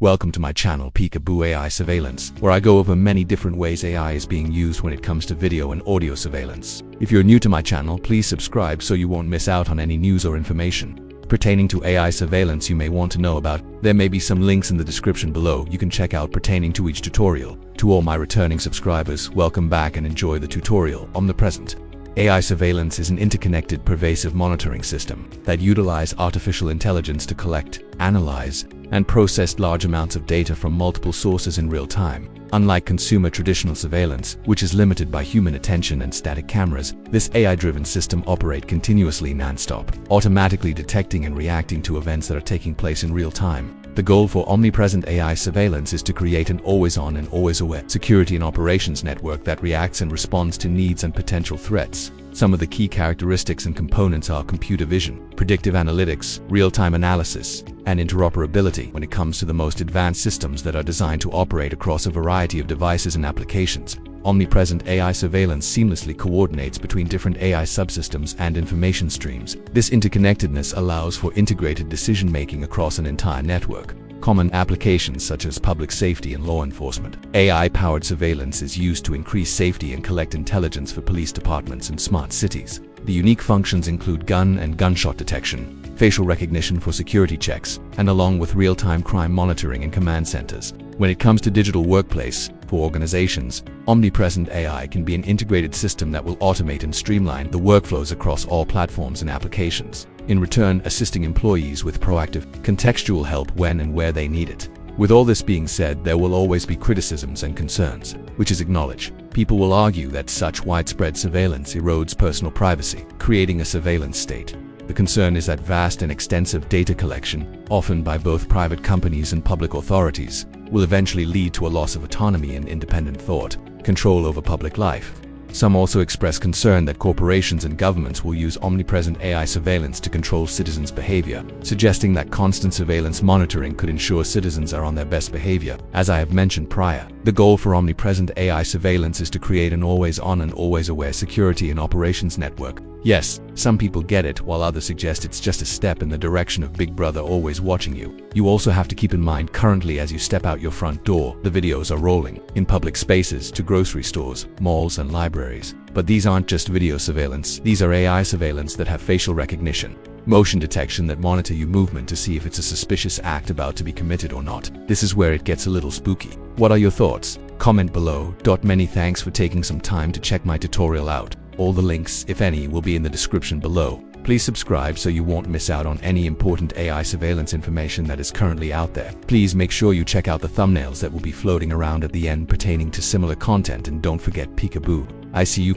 Welcome to my channel PeekAboo-AI Surveillance, where I go over many different ways AI is being used when it comes to video and audio surveillance. If you're new to my channel, please subscribe so you won't miss out on any news or information pertaining to AI surveillance you may want to know about. There may be some links in the description below you can check out pertaining to each tutorial. To all my returning subscribers, welcome back and enjoy the tutorial. Omnipresent AI surveillance is an interconnected, pervasive monitoring system that utilizes artificial intelligence to collect, analyze, and process large amounts of data from multiple sources in real time. Unlike consumer traditional surveillance, which is limited by human attention and static cameras, this AI-driven system operates continuously non-stop, automatically detecting and reacting to events that are taking place in real time. The goal for Omnipresent AI surveillance is to create an always-on and always-aware security and operations network that reacts and responds to needs and potential threats. Some of the key characteristics and components are computer vision, predictive analytics, real-time analysis, and interoperability when it comes to the most advanced systems that are designed to operate across a variety of devices and applications. Omnipresent AI surveillance seamlessly coordinates between different AI subsystems and information streams. This interconnectedness allows for integrated decision-making across an entire network. Common applications such as public safety and law enforcement. AI-powered surveillance is used to increase safety and collect intelligence for police departments and smart cities. The unique functions include gun and gunshot detection, facial recognition for security checks, and along with real-time crime monitoring in command centers. When it comes to digital workplace, for organizations, Omnipresent AI can be an integrated system that will automate and streamline the workflows across all platforms and applications, in return assisting employees with proactive, contextual help when and where they need it. With all this being said, there will always be criticisms and concerns, which is acknowledged. People will argue that such widespread surveillance erodes personal privacy, creating a surveillance state. The concern is that vast and extensive data collection, often by both private companies and public authorities, will eventually lead to a loss of autonomy and independent thought, control over public life. Some also express concern that corporations and governments will use omnipresent AI surveillance to control citizens' behavior, suggesting that constant surveillance monitoring could ensure citizens are on their best behavior. As I have mentioned prior, the goal for omnipresent AI surveillance is to create an always-on and always-aware security and operations network. Yes, some people get it, while others suggest it's just a step in the direction of Big Brother always watching you. You also have to keep in mind currently as you step out your front door, the videos are rolling in public spaces to grocery stores, malls, and libraries. But these aren't just video surveillance, these are AI surveillance that have facial recognition, motion detection that monitor your movement to see if it's a suspicious act about to be committed or not. This is where it gets a little spooky. What are your thoughts? Comment below. Many thanks for taking some time to check my tutorial out. All the links, if any, will be in the description below. Please subscribe so you won't miss out on any important AI surveillance information that is currently out there. Please make sure you check out the thumbnails that will be floating around at the end pertaining to similar content, and don't forget PeekAboo. I see you.